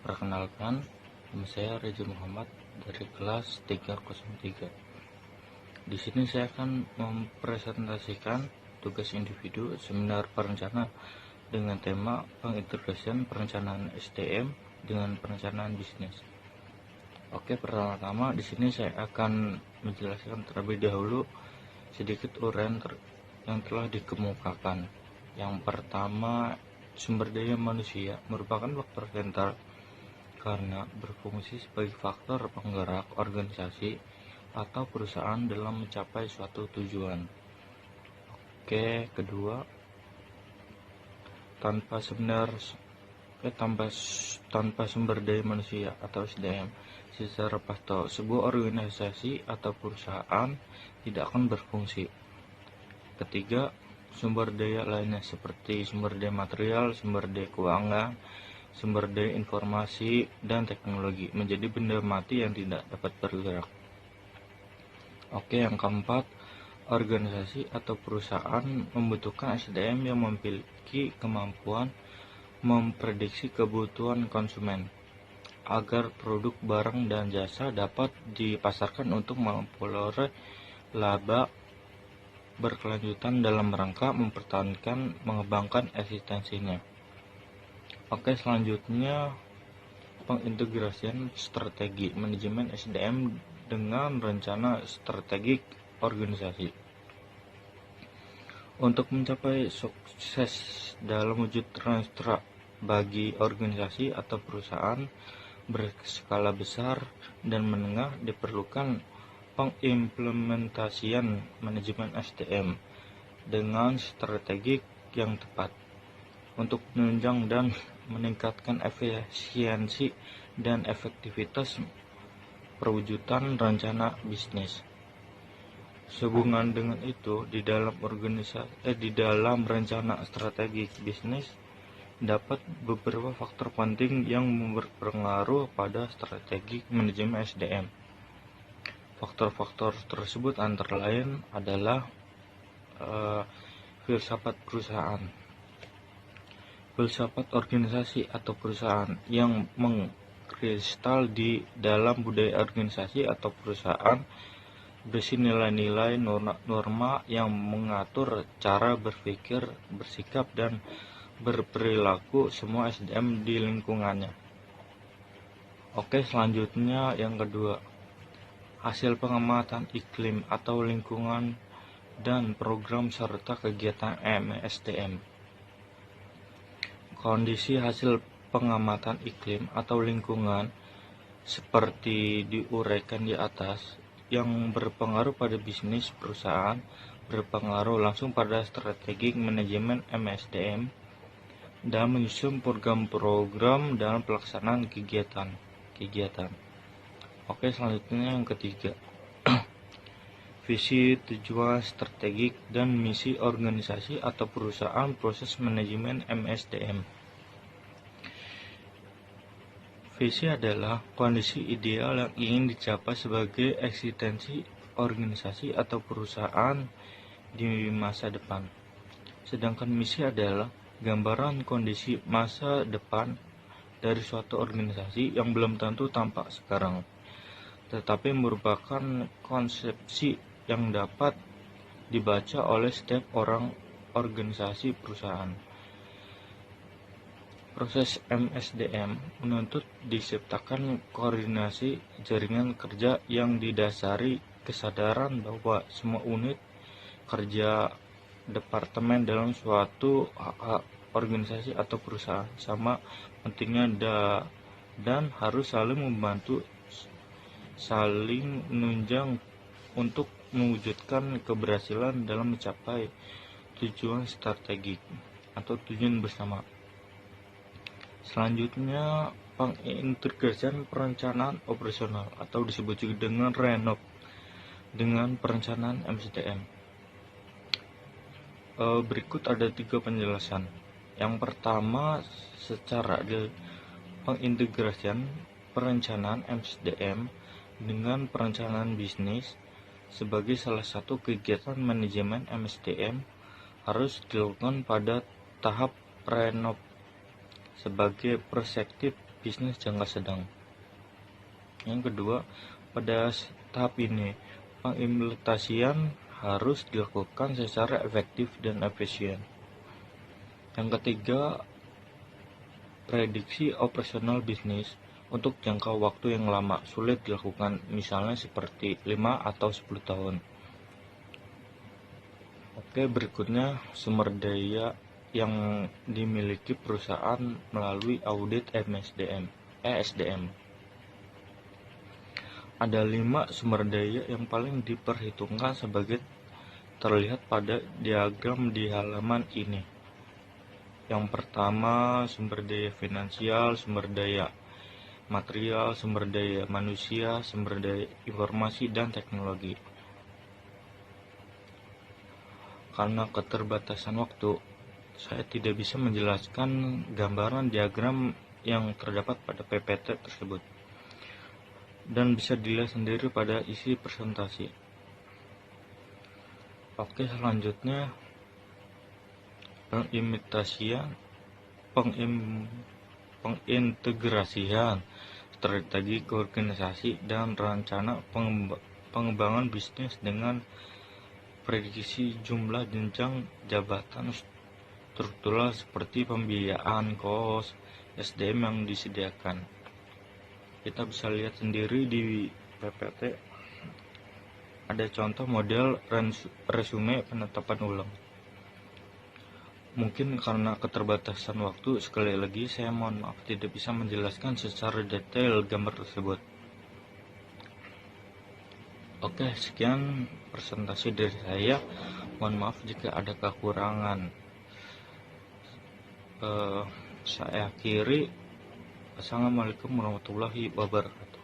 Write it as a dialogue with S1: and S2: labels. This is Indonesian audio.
S1: Perkenalkan, nama saya Reza Muhammad dari kelas 303. Di sini saya akan mempresentasikan tugas individu seminar perencana dengan tema pengintegrasian perencanaan SDM dengan perencanaan bisnis. Oke, pertama-tama di sini saya akan menjelaskan terlebih dahulu sedikit uraian yang telah dikemukakan. Yang pertama, sumber daya manusia merupakan faktor sentral karena berfungsi sebagai faktor penggerak organisasi atau perusahaan dalam mencapai suatu tujuan. Oke, kedua, tanpa sumber daya manusia atau SDM, secara pasti sebuah organisasi atau perusahaan tidak akan berfungsi. Ketiga, sumber daya lainnya seperti sumber daya material, sumber daya keuangan, sumber daya informasi, dan teknologi menjadi benda mati yang tidak dapat bergerak. Oke, yang keempat, organisasi atau perusahaan membutuhkan SDM yang memiliki kemampuan memprediksi kebutuhan konsumen agar produk, barang, dan jasa dapat dipasarkan untuk memperoleh laba berkelanjutan dalam rangka mempertahankan mengembangkan eksistensinya. Oke, selanjutnya pengintegrasian strategi manajemen SDM dengan rencana strategik organisasi. Untuk mencapai sukses dalam wujud transtra bagi organisasi atau perusahaan berskala besar dan menengah, diperlukan pengimplementasian manajemen SDM dengan strategik yang tepat untuk menunjang dan meningkatkan efisiensi dan efektivitas perwujudan rencana bisnis. Sehubungan dengan itu, di dalam rencana strategik bisnis dapat beberapa faktor penting yang berpengaruh pada strategi manajemen SDM. Faktor-faktor tersebut antara lain adalah filsafat perusahaan, filsafat organisasi atau perusahaan yang mengkristal di dalam budaya organisasi atau perusahaan berisi nilai-nilai norma yang mengatur cara berpikir, bersikap, dan berperilaku semua SDM di lingkungannya. Oke, selanjutnya yang kedua, hasil pengamatan iklim atau lingkungan dan program serta kegiatan MSDM. Kondisi hasil pengamatan iklim atau lingkungan seperti diuraikan di atas yang berpengaruh pada bisnis perusahaan berpengaruh langsung pada strategi manajemen MSDM dan menyusun program-program dalam pelaksanaan kegiatan. Oke, selanjutnya yang ketiga, visi, tujuan, strategik, dan misi organisasi atau perusahaan proses manajemen MSDM. Visi adalah kondisi ideal yang ingin dicapai sebagai eksistensi organisasi atau perusahaan di masa depan. Sedangkan misi adalah gambaran kondisi masa depan dari suatu organisasi yang belum tentu tampak sekarang, tetapi merupakan konsepsi yang dapat dibaca oleh setiap orang organisasi perusahaan. Proses MSDM menuntut diciptakan koordinasi jaringan kerja yang didasari kesadaran bahwa semua unit kerja departemen dalam suatu organisasi atau perusahaan sama pentingnya dan harus saling membantu, saling menunjang untuk mewujudkan keberhasilan dalam mencapai tujuan strategik atau tujuan bersama. Selanjutnya, pengintegrasian perencanaan operasional atau disebut juga dengan RENOP dengan perencanaan MSDM. Berikut ada 3 penjelasan. Yang pertama, secara pengintegrasian perencanaan MSDM dengan perencanaan bisnis sebagai salah satu kegiatan manajemen MSDM harus dilakukan pada tahap RENOP sebagai prospektif bisnis jangka sedang. Yang kedua, pada tahap ini pengimplementasian harus dilakukan secara efektif dan efisien. Yang ketiga, prediksi operasional bisnis untuk jangka waktu yang lama sulit dilakukan, misalnya seperti 5 atau 10 tahun. Oke, berikutnya sumber daya yang dimiliki perusahaan melalui audit ESDM. Ada 5 sumber daya yang paling diperhitungkan sebagai terlihat pada diagram di halaman ini. Yang pertama, sumber daya finansial, sumber daya material, sumber daya manusia, sumber daya informasi, dan teknologi. Karena keterbatasan waktu, saya tidak bisa menjelaskan gambaran diagram yang terdapat pada PPT tersebut, dan bisa dilihat sendiri pada isi presentasi. Oke, selanjutnya pengintegrasian strategi organisasi dan rencana pengembangan bisnis dengan prediksi jumlah jenjang jabatan struktural seperti pembiayaan, kos, SDM yang disediakan. Kita bisa lihat sendiri di PPT ada contoh model resume penetapan ulang. Mungkin karena keterbatasan waktu, sekali lagi saya mohon maaf tidak bisa menjelaskan secara detail gambar tersebut. Oke, sekian presentasi dari saya. Mohon maaf jika ada kekurangan. Saya akhiri. Assalamualaikum warahmatullahi wabarakatuh.